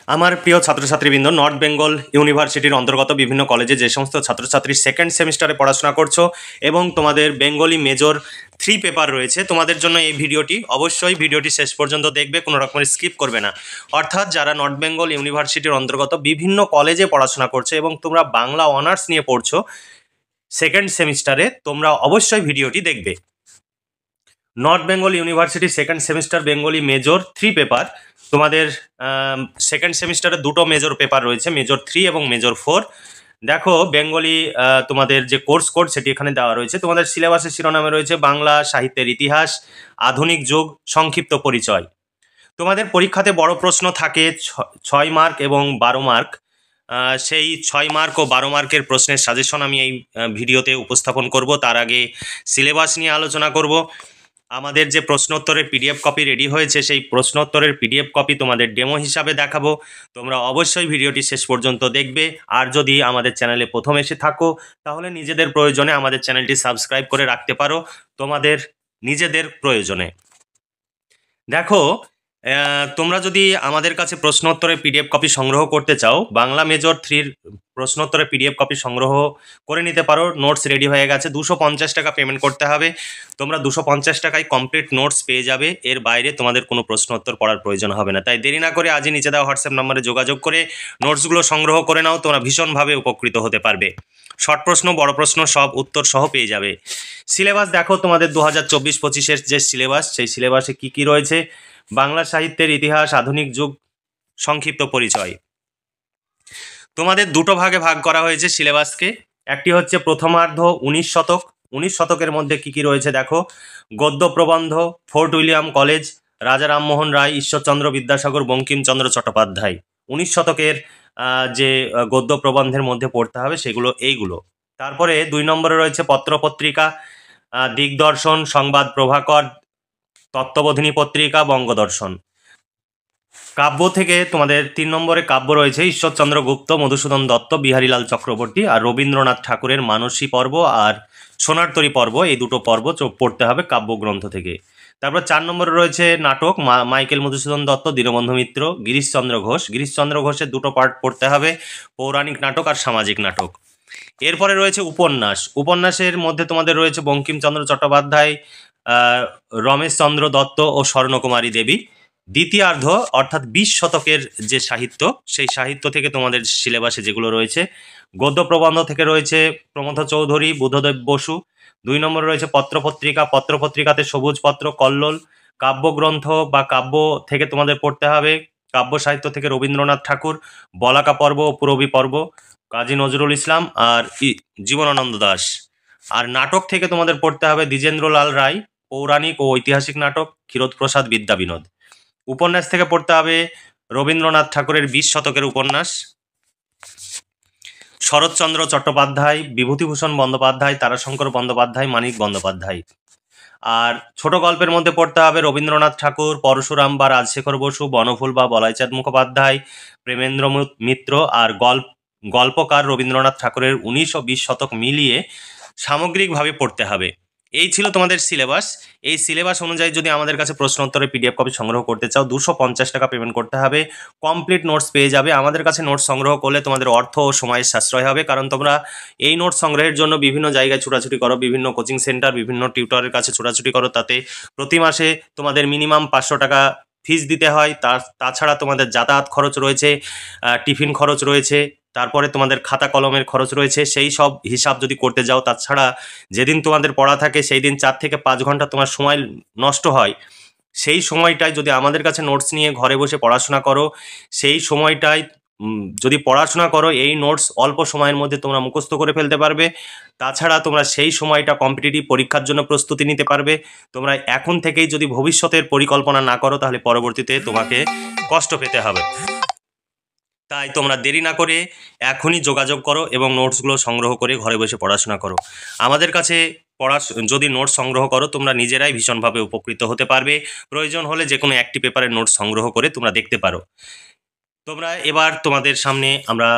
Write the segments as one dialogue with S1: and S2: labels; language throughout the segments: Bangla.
S1: আমার প্রিয় ছাত্রছাত্রীবৃন্দ, নর্থ বেঙ্গল ইউনিভার্সিটির অন্তর্গত বিভিন্ন কলেজে যে সমস্ত ছাত্রছাত্রী সেকেন্ড সেমিস্টারে পড়াশোনা করছো এবং তোমাদের বেঙ্গলি মেজর 3 পেপার রয়েছে, তোমাদের জন্য এই ভিডিওটি অবশ্যই ভিডিওটি শেষ পর্যন্ত দেখবে, কোনো রকমের স্কিপ করবে না। অর্থাৎ যারা নর্থ বেঙ্গল ইউনিভার্সিটির অন্তর্গত বিভিন্ন কলেজে পড়াশোনা করছো এবং তোমরা বাংলা অনার্স নিয়ে পড়ছো সেকেন্ড সেমিস্টারে, তোমরা অবশ্যই ভিডিওটি দেখবে। North Bengal university second semester Bengali major 3 paper, তোমাদের সেকেন্ড সেমিস্টারে দুটো মেজর পেপার রয়েছে, মেজর 3 এবং মেজর 4। দেখো বেঙ্গলি তোমাদের যে কোর্স কোড সেটি এখানে দেওয়া রয়েছে। তোমাদের সিলেবাসের শিরোনামে রয়েছে বাংলা সাহিত্যের ইতিহাস, আধুনিক যুগ, সংক্ষিপ্ত পরিচয়। তোমাদের পরীক্ষাতে বড় প্রশ্ন থাকে 6 মার্ক এবং 12 মার্ক। সেই 6 মার্ক ও 12 মার্কের প্রশ্নের সাজেশন আমি এই ভিডিওতে উপস্থাপন করব। তার আগে সিলেবাস নিয়ে আলোচনা করব। আমাদের যে প্রশ্নোত্তরের পিডিএফ কপি রেডি হয়েছে, সেই প্রশ্নোত্তরের পিডিএফ কপি তোমাদের ডেমো হিসাবে দেখাবো। তোমরা অবশ্যই ভিডিওটি শেষ পর্যন্ত দেখবে। আর যদি আমাদের চ্যানেলে প্রথম এসে থাকো তাহলে নিজেদের প্রয়োজনে আমাদের চ্যানেলটি সাবস্ক্রাইব করে রাখতে পারো, তোমাদের নিজেদের প্রয়োজনে। দেখো, তোমরা যদি আমাদের কাছে প্রশ্নোত্তরের পিডিএফ কপি সংগ্রহ করতে চাও, বাংলা মেজর 3 প্রশ্নোত্তরের পিডিএফ কপি সংগ্রহ করে নিতে পারো। নোটস রেডি হয়ে গেছে, 250 টাকা পেমেন্ট করতে হবে। তোমরা 250 টাকায় কমপ্লিট নোটস পেয়ে যাবে। এর বাইরে তোমাদের কোনো প্রশ্নোত্তর পড়ার প্রয়োজন হবে না। তাই দেরি না করে আজই নিচে দেওয়া হোয়াটসঅ্যাপ নম্বরে যোগাযোগ করে নোটসগুলো সংগ্রহ করে নাও, তোমরা ভীষণভাবে উপকৃত হতে পারবে। শর্ট প্রশ্ন, বড় প্রশ্ন সব উত্তর সহ পেয়ে যাবে। সিলেবাস দেখো, তোমাদের 2024-25-এর যে সিলেবাস, সেই সিলেবাসে কি কি রয়েছে: বাংলা সাহিত্যের ইতিহাস, আধুনিক যুগ, সংক্ষিপ্ত পরিচয়। তোমাদের দুটো ভাগে ভাগ করা হয়েছে সিলেবাসকে। একটি হচ্ছে প্রথমার্ধ 19 শতক। 19 শতকের মধ্যে কি কি রয়েছে দেখো: গদ্য প্রবন্ধ, ফোর্ট উইলিয়াম কলেজ, রাজা রামমোহন রায়, ঈশ্বরচন্দ্র বিদ্যাসাগর, বঙ্কিমচন্দ্র চট্টোপাধ্যায়। 19 শতকের যে গদ্য প্রবন্ধের মধ্যে পড়তে হবে সেগুলো এইগুলো। তারপরে 2 নম্বরে রয়েছে পত্রপত্রিকা, দিগদর্শন, সংবাদ প্রভাকর, তত্ত্ববোধিনী পত্রিকা, বঙ্গদর্শন। কাব্য থেকে তোমাদের 3 নম্বরে কাব্য রয়েছে ঈশ্বরচন্দ্র গুপ্ত, মধুসূদন দত্ত, বিহারীলাল চক্রবর্তী আর রবীন্দ্রনাথ ঠাকুরের মানসী পর্ব আর সোনারতরী পর্ব। এই দুটো পর্ব পড়তে হবে কাব্যগ্রন্থ থেকে। তারপর 4 নম্বরে রয়েছে নাটক, মাইকেল মধুসূদন দত্ত, দীনবন্ধু মিত্র, গিরিশচন্দ্র ঘোষ। গিরিশচন্দ্র ঘোষের দুটো পার্ট পড়তে হবে, পৌরাণিক নাটক আর সামাজিক নাটক। এরপরে রয়েছে উপন্যাস। উপন্যাসের মধ্যে তোমাদের রয়েছে বঙ্কিমচন্দ্র চট্টোপাধ্যায়, রমেশচন্দ্র দত্ত ও স্বর্ণকুমারী দেবী। দ্বিতীয়ার্ধ অর্থাৎ 20 শতকের যে সাহিত্য, সেই সাহিত্য থেকে তোমাদের সিলেবাসে যেগুলো রয়েছে: গদ্য প্রবন্ধ থেকে রয়েছে প্রমথ চৌধুরী, বুদ্ধদেব বসু। 2 নম্বরে রয়েছে পত্রপত্রিকা। পত্রপত্রিকাতে সবুজ পত্র, কল্লোল। কাব্যগ্রন্থ বা কাব্য থেকে তোমাদের পড়তে হবে কাব্য সাহিত্য থেকে রবীন্দ্রনাথ ঠাকুর, বলাকা পর্ব ও পুরবী পর্ব, কাজী নজরুল ইসলাম আর জীবনানন্দ দাশ। আর নাটক থেকে তোমাদের পড়তে হবে দ্বিজেন্দ্রলাল রায়, পৌরাণিক ও ঐতিহাসিক নাটক, ক্ষীরোদপ্রসাদ বিদ্যাবিনোদ। উপন্যাস থেকে পড়তে হবে রবীন্দ্রনাথ ঠাকুরের 20 শতকের উপন্যাস, শরৎচন্দ্র চট্টোপাধ্যায়, বিভূতিভূষণ বন্দ্যোপাধ্যায়, তারাশঙ্কর বন্দ্যোপাধ্যায়, মানিক বন্দ্যোপাধ্যায়। আর ছোট গল্পের মধ্যে পড়তে হবে রবীন্দ্রনাথ ঠাকুর, পরশুরাম বা রাজশেখর বসু, বনফুল বা বলাইচাঁদ মুখোপাধ্যায়, প্রেমেন্দ্র মিত্র। আর গল্পকার রবীন্দ্রনাথ ঠাকুরের 19 ও 20 শতক মিলিয়ে সামগ্রিকভাবে পড়তে হবে। এই ছিল তোমাদের সিলেবাস। এই সিলেবাস অনুযায়ী যদি আমাদের কাছে প্রশ্ন উত্তরের পিডিএফ কপি সংগ্রহ করতে চাও, 250 টাকা পেমেন্ট করতে হবে। কমপ্লিট নোটস পেয়ে যাবে। আমাদের কাছে নোটস সংগ্রহ করলে তোমাদের অর্থ ও সময়ের সাশ্রয় হবে, কারণ তোমরা এই নোটস সংগ্রহের জন্য বিভিন্ন জায়গায় ছোটাছুটি করো, বিভিন্ন কোচিং সেন্টার, বিভিন্ন টিউটরের কাছে ছোটাছুটি করো। তাতে প্রতি মাসে তোমাদের মিনিমাম 500 টাকা ফিস দিতে হয়। তাছাড়া তোমাদের যাতায়াত খরচ রয়েছে, টিফিন খরচ রয়েছে, তারপরে তোমাদের খাতা কলমের খরচ রয়েছে। সেই সব হিসাব যদি করতে যাও, তাছাড়া যেদিন তোমাদের পড়া থাকে সেই দিন 4 থেকে 5 ঘন্টা তোমার সময় নষ্ট হয়। সেই সময়টায় যদি আমাদের কাছে নোটস নিয়ে ঘরে বসে পড়াশোনা করো, সেই সময়টায় যদি পড়াশোনা করো, এই নোটস অল্প সময়ের মধ্যে তোমরা মুখস্থ করে ফেলতে পারবে। তাছাড়া তোমরা সেই সময়টা কম্পিটিটিভ পরীক্ষার জন্য প্রস্তুতি নিতে পারবে। তোমরা এখন থেকেই যদি ভবিষ্যতের পরিকল্পনা না করো, তাহলে পরবর্তীতে তোমাকে কষ্ট পেতে হবে। তাই তোমরা দেরি না করে এখনই যোগাযোগ করো এবং নোটসগুলো সংগ্রহ করে ঘরে বসে পড়াশোনা করো। আমাদের কাছে যদি নোটস সংগ্রহ করো, তোমরা নিজেরাই ভীষণভাবে উপকৃত হতে পারবে। প্রয়োজন হলে যে কোনো একটি পেপারের নোটস সংগ্রহ করে তোমরা দেখতে পারো। তোমরা এবার তোমাদের সামনে আমরা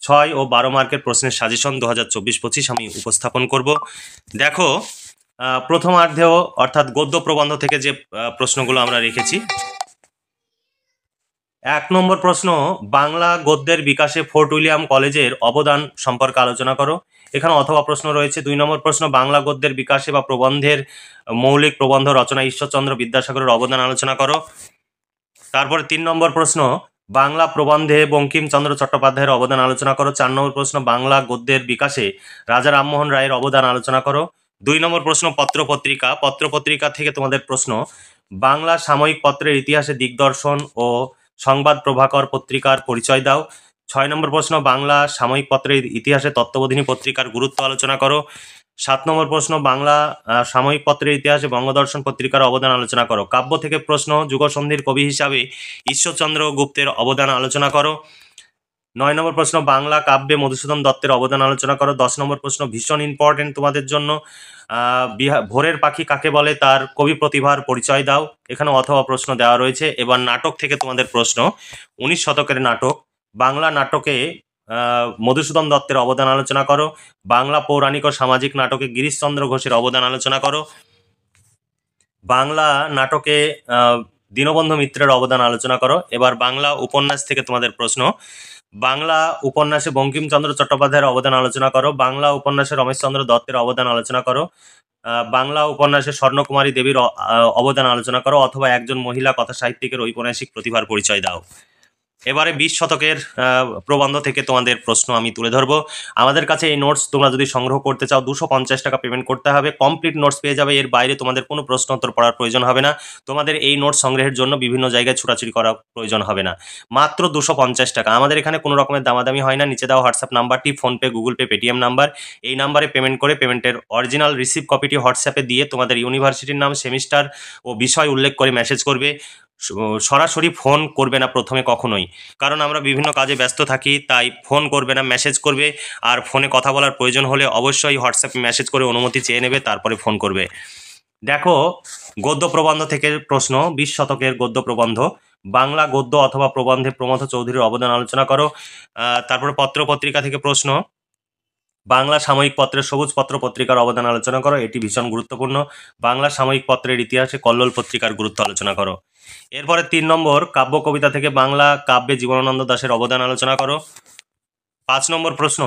S1: 6 ও 12 মার্কের প্রশ্নের সাজেশন 2024-25 আমি উপস্থাপন করব। দেখো, প্রথমার্ধেও অর্থাৎ গদ্য প্রবন্ধ থেকে যে প্রশ্নগুলো আমরা রেখেছি, 1 নম্বর প্রশ্ন, বাংলা গদ্যের বিকাশে ফোর্ট উইলিয়াম কলেজের অবদান সম্পর্কে আলোচনা করো। এখানে অথবা প্রশ্ন রয়েছে। 2 নম্বর প্রশ্ন, বাংলা গদ্যের বিকাশে বা প্রবন্ধের মৌলিক প্রবন্ধ রচনা ঈশ্বরচন্দ্র বিদ্যাসাগরের অবদান আলোচনা করো। তারপরে 3 নম্বর প্রশ্ন, বাংলা প্রবন্ধে বঙ্কিমচন্দ্র চট্টোপাধ্যায়ের অবদান আলোচনা করো। 4 নম্বর প্রশ্ন, বাংলা গদ্যের বিকাশে রাজা রামমোহন রায়ের অবদান আলোচনা করো। 2 নম্বর প্রশ্ন, পত্রপত্রিকা থেকে তোমাদের প্রশ্ন, বাংলা সাময়িক পত্রের ইতিহাসে দিগদর্শন ও সংবাদ প্রভাকর পত্রিকার পরিচয় দাও। 6 নম্বর প্রশ্ন, বাংলা সাময়িক পত্রের ইতিহাসে তত্ত্ববোধিনী পত্রিকার গুরুত্ব আলোচনা করো। 7 নম্বর প্রশ্ন, বাংলা সাময়িক পত্রের ইতিহাসে বঙ্গদর্শন পত্রিকার অবদান আলোচনা করো। কাব্য থেকে প্রশ্ন, যুগসন্ধির কবি হিসাবে ঈশ্বরচন্দ্র গুপ্তের অবদান আলোচনা করো। 9 নম্বর প্রশ্ন, বাংলা কাব্যে মধুসূদন দত্তের অবদান আলোচনা করো। 10 নম্বর প্রশ্ন, ভীষণ ইম্পর্টেন্ট তোমাদের জন্য, ভোরের পাখি কাকে বলে তার কবি প্রতিভার পরিচয় দাও। এখানে অথবা প্রশ্ন দেওয়া রয়েছে। এবার নাটক থেকে তোমাদের প্রশ্ন, 19 শতকের নাটক, বাংলা নাটকে মধুসূদন দত্তের অবদান আলোচনা করো। বাংলা পৌরাণিক ও সামাজিক নাটকে গিরিশচন্দ্র ঘোষের অবদান আলোচনা করো। বাংলা নাটকে দীনবন্ধু মিত্রের অবদান আলোচনা করো। এবার বাংলা উপন্যাস থেকে তোমাদের প্রশ্ন, বাংলা উপন্যাসে বঙ্কিমচন্দ্র চট্টোপাধ্যায়ের অবদান আলোচনা করো। বাংলা উপন্যাসে রমেশচন্দ্র দত্তের অবদান আলোচনা করো। বাংলা উপন্যাসে স্বর্ণকুমারী দেবীর অবদান আলোচনা করো, অথবা একজন মহিলা কথা সাহিত্যিকের ঔপন্যাসিক প্রতিভার পরিচয় দাও। এবারে 20 শতকের প্রবন্ধ থেকে তোমাদের প্রশ্ন আমি তুলে ধরবো। আমাদের কাছে এই নোটস তোমরা যদি সংগ্রহ করতে চাও 250 টাকা পেমেন্ট করতে হবে। কমপ্লিট নোটস পেয়ে যাবে, এর বাইরে তোমাদের কোনো প্রশ্ন উত্তর পড়ার প্রয়োজন হবে না। তোমাদের এই নোটস সংগ্রহের জন্য বিভিন্ন জায়গায় ছোটাছুটি করার প্রয়োজন হবে না। মাত্র 250 টাকা। আমাদের এখানে কোনো রকমের দামাদামি হয় না। নিচে দেওয়া হোয়াটসঅ্যাপ নাম্বারটি PhonePe, Google pay, Paytm number, এই নাম্বারে পেমেন্ট করে পেমেন্টের অরিজিনাল রিসিভ কপিটি হোয়াটসঅ্যাপে দিয়ে তোমাদের ইউনিভার্সিটির নাম, সেমিস্টার ও বিষয় উল্লেখ করে মেসেজ করবে। সরাসরি ফোন করবে না প্রথমে কখনোই, কারণ আমরা বিভিন্ন কাজে ব্যস্ত থাকি, তাই ফোন করবে না, মেসেজ করবে। আর ফোনে কথা বলার প্রয়োজন হলে অবশ্যই হোয়াটসঅ্যাপে মেসেজ করে অনুমতি চেয়ে নেবে, তারপরে ফোন করবে। দেখো, গদ্য প্রবন্ধ থেকে প্রশ্ন, 20 শতকের গদ্য প্রবন্ধ, বাংলা গদ্য অথবা প্রবন্ধে প্রমথ চৌধুরীর অবদান আলোচনা করো। তারপরে পত্রপত্রিকা থেকে প্রশ্ন, বাংলা সাময়িক পত্রের সবুজ পত্র পত্রিকার অবদান আলোচনা করো, এটি ভীষণ গুরুত্বপূর্ণ। বাংলা সাময়িক পত্রের ইতিহাসে কল্লোল পত্রিকার গুরুত্ব আলোচনা করো। এরপরে 3 নম্বর, কাব্য কবিতা থেকে বাংলা কাব্যে জীবনানন্দ দাশের অবদান আলোচনা করো। 5 নম্বর প্রশ্ন,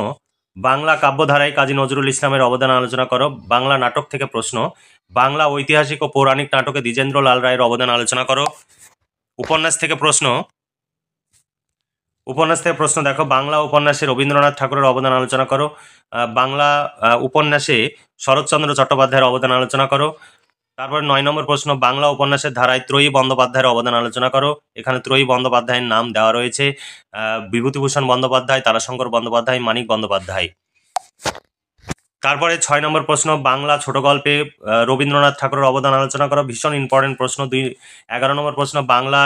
S1: বাংলা কাব্যধারায় কাজী নজরুল ইসলামের অবদান আলোচনা করো। বাংলা নাটক থেকে প্রশ্ন, বাংলা ঐতিহাসিক ও পৌরাণিক নাটকে দ্বিজেন্দ্র লাল রায়ের অবদান আলোচনা করো। উপন্যাস থেকে প্রশ্ন, দেখো, বাংলা উপন্যাসে রবীন্দ্রনাথ ঠাকুরের অবদান আলোচনা করো। বাংলা উপন্যাসে শরৎচন্দ্র চট্টোপাধ্যায়ের অবদান আলোচনা করো। তারপর 9 নম্বর প্রশ্ন, বাংলা উপন্যাসের ধারায় ত্রয়ী বন্দ্যোপাধ্যায়ের অবদান আলোচনা করো। এখানে ত্রয়ী বন্দ্যোপাধ্যায়ের নাম দেওয়া রয়েছে, বিভূতিভূষণ বন্দ্যোপাধ্যায়, তারাশঙ্কর বন্দ্যোপাধ্যায়, মানিক বন্দ্যোপাধ্যায়। তারপরে 6 নম্বর প্রশ্ন, বাংলা ছোট গল্পে রবীন্দ্রনাথ ঠাকুরের অবদান আলোচনা করো। ভীষণ ইম্পর্টেন্ট প্রশ্ন। 11 নম্বর প্রশ্ন, বাংলা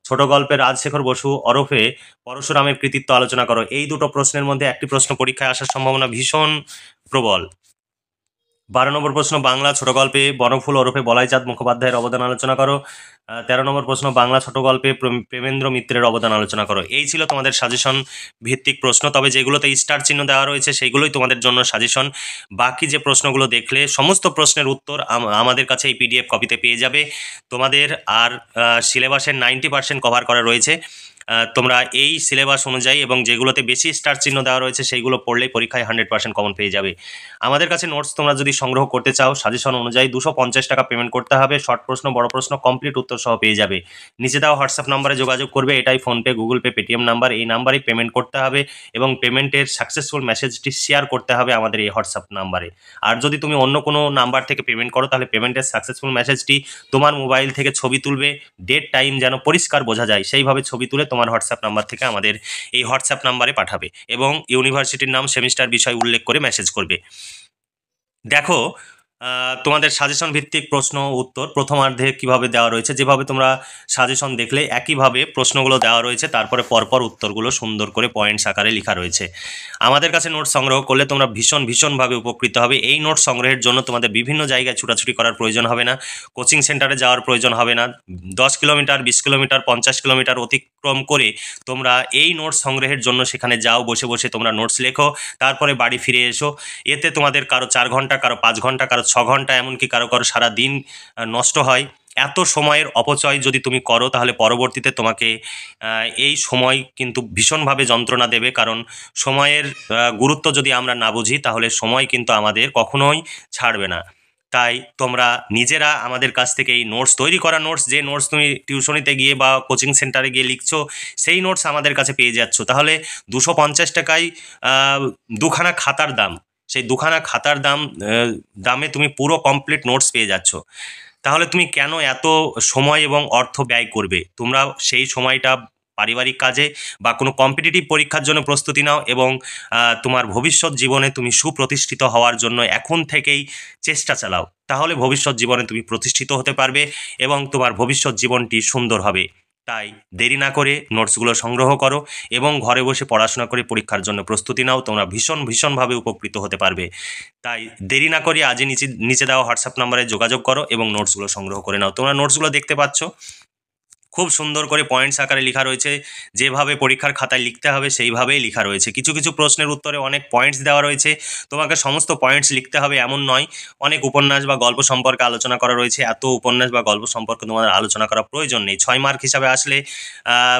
S1: ছোট গল্পে রাজশেখর বসু ওরফে পরশুরামের কৃতিত্ব আলোচনা করো। এই দুটো প্রশ্নের মধ্যে একটি প্রশ্ন পরীক্ষায় আসার সম্ভাবনা ভীষণ প্রবল। 12 নম্বর প্রশ্ন, বাংলা ছোট গল্পে বনফুল ওরফে বলাইচাঁদ মুখোপাধ্যায়ের অবদান আলোচনা করো। 13 নম্বর প্রশ্ন, বাংলা ছোট গল্পে প্রেমেন্দ্র মিত্রের অবদান আলোচনা করো। এই ছিল তোমাদের সাজেশন ভিত্তিক প্রশ্ন, তবে যেগুলোতে স্টার চিহ্ন দেওয়া রয়েছে সেইগুলোই তোমাদের জন্য সাজেশন। বাকি যে প্রশ্নগুলো দেখলে সমস্ত প্রশ্নের উত্তর আমাদের কাছে এই পিডিএফ কপিতে পেয়ে যাবে। তোমাদের আর সিলেবাসের 90% কভার করা রয়েছে। তোমরা এই সিলেবাস অনুযায়ী এবং যেগুলোতে বেশি স্টার চিহ্ন দেওয়া রয়েছে সেইগুলো পড়লেই পরীক্ষায় 100% কমন পেয়ে যাবে। আমাদের কাছে নোটস তোমরা যদি সংগ্রহ করতে চাও সাজেশন অনুযায়ী 250 টাকা পেমেন্ট করতে হবে। শর্ট প্রশ্ন, বড় প্রশ্ন কমপ্লিট উত্তর সহ পেয়ে যাবে। নিচে দেওয়া হোয়াটসঅ্যাপ নাম্বারে যোগাযোগ করবে, এটাই PhonePe, Google pay, Paytm number, এই নাম্বারেই পেমেন্ট করতে হবে এবং পেমেন্টের সাকসেসফুল মেসেজটি শেয়ার করতে হবে আমাদের এই হোয়াটসঅ্যাপ নাম্বারে। আর যদি তুমি অন্য কোনো নাম্বার থেকে পেমেন্ট করো তাহলে পেমেন্টের সাকসেসফুল মেসেজটি তোমার মোবাইল থেকে ছবি তুলবে, ডেট টাইম যেন পরিষ্কার বোঝা যায় সেইভাবে ছবি তুলে তোমার হোয়াটসঅ্যাপ নাম্বার থেকে আমাদের এই হোয়াটসঅ্যাপ নাম্বারে পাঠাবে এবং ইউনিভার্সিটির নাম, সেমিস্টার, বিষয় উল্লেখ করে মেসেজ করবে। দেখো, তোমাদের সাজেশন ভিত্তিক প্রশ্ন উত্তর প্রথমার্ধে কিভাবে দেওয়া রয়েছে, যেভাবে তোমরা সাজেশন দেখলে একইভাবে প্রশ্নগুলো দেওয়া রয়েছে, তারপরে পরপর উত্তরগুলো সুন্দর করে পয়েন্টস আকারে লেখা রয়েছে। আমাদের কাছে নোট সংগ্রহ করলে তোমরা ভীষণভাবে উপকৃত হবে। এই নোট সংগ্রহের জন্য তোমাদের বিভিন্ন জায়গায় ছুটাছুটি করার প্রয়োজন হবে না, কোচিং সেন্টারে যাওয়ার প্রয়োজন হবে না। 10 কিলোমিটার, 20 কিলোমিটার, 50 কিলোমিটার অতিক্রম করে তোমরা এই নোট সংগ্রহের জন্য সেখানে যাও, বসে বসে তোমরা নোটস লেখো, তারপরে বাড়ি ফিরে এসো। এতে তোমাদের কারো 4 ঘন্টা, কারো 5 ঘন্টা, কারো 6 ঘন্টা, এমনকি কারো সারা দিন নষ্ট হয়। এত সময়ের অপচয় যদি তুমি করো তাহলে পরবর্তীতে তোমাকে এই সময় কিন্তু ভীষণভাবে যন্ত্রণা দেবে। কারণ সময়ের গুরুত্ব যদি আমরা না বুঝি তাহলে সময় কিন্তু আমাদের কখনোই ছাড়বে না। তাই তোমরা নিজেরা আমাদের কাছ থেকে এই নোটস, তৈরি করা নোটস, যে নোটস তুমি টিউশনিতে গিয়ে বা কোচিং সেন্টারে গিয়ে লিখছো সেই নোটস আমাদের কাছে পেয়ে যাচ্ছ। তাহলে 250 টাকায় দুখানা খাতার দাম, সেই দুখানা খাতার দামে তুমি পুরো কমপ্লিট নোটস পেয়ে যাচ্ছ। তাহলে তুমি কেন এত সময় এবং অর্থ ব্যয় করবে? তোমরা সেই সময়টা পারিবারিক কাজে বা কোনো কম্পিটিটিভ পরীক্ষার জন্য প্রস্তুতি নাও এবং তোমার ভবিষ্যৎ জীবনে তুমি সুপ্রতিষ্ঠিত হওয়ার জন্য এখন থেকেই চেষ্টা চালাও। তাহলে ভবিষ্যৎ জীবনে তুমি প্রতিষ্ঠিত হতে পারবে এবং তোমার ভবিষ্যৎ জীবনটি সুন্দর হবে। তাই দেরি না করে নোটসগুলো সংগ্রহ করো এবং ঘরে বসে পড়াশোনা করে পরীক্ষার জন্য প্রস্তুতি নাও। তোমরা ভীষণভাবে উপকৃত হতে পারবে। তাই দেরি না করে আজই নিচে দেওয়া হোয়াটসঅ্যাপ নাম্বারে যোগাযোগ করো এবং নোটসগুলো সংগ্রহ করে নাও। তোমরা নোটসগুলো দেখতে পাচ্ছ, খুব সুন্দর করে পয়েন্টস আকারে লেখা রয়েছে। যেভাবে পরীক্ষার খাতায় লিখতে হবে সেইভাবেই লেখা রয়েছে। কিছু কিছু প্রশ্নের উত্তরে অনেক পয়েন্টস দেওয়া রয়েছে, তোমাকে সমস্ত পয়েন্টস লিখতে হবে এমন নয়। অনেক উপন্যাস বা গল্প সম্পর্কে আলোচনা করা রয়েছে, এত উপন্যাস বা গল্প সম্পর্কে তোমাদের আলোচনা করার প্রয়োজন নেই। 6 মার্ক হিসাবে আসলে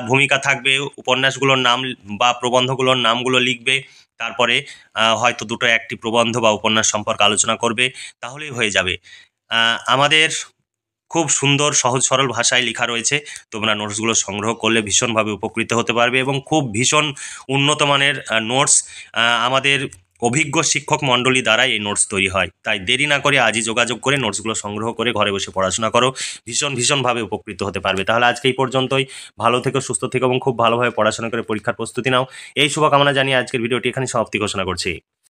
S1: ভূমিকা থাকবে, উপন্যাসগুলোর নাম বা প্রবন্ধগুলোর নামগুলো লিখবে, তারপরে হয়তো দুটো একটি প্রবন্ধ বা উপন্যাস সম্পর্কে আলোচনা করবে, তাহলেই হয়ে যাবে। আমাদের খুব সুন্দর সহজ সরল ভাষায় লেখা রয়েছে। তোমরা নোটসগুলো সংগ্রহ করলে ভীষণভাবে উপকৃত হতে পারবে এবং খুব ভীষণ উন্নত মানের নোটস আমাদের অভিজ্ঞ শিক্ষক মণ্ডলী দ্বারাই এই নোটস তৈরি হয়। তাই দেরি না করে আজই যোগাযোগ করে নোটসগুলো সংগ্রহ করে ঘরে বসে পড়াশোনা করো, ভীষণভাবে উপকৃত হতে পারবে। তাহলে আজকে এই পর্যন্তই। ভালো থেকো, সুস্থ থেকো এবং খুব ভালোভাবে পড়াশোনা করে পরীক্ষার প্রস্তুতি নাও। এই শুভকামনা জানিয়ে আজকের ভিডিওটি এখানে সমাপ্তি ঘোষণা করছি।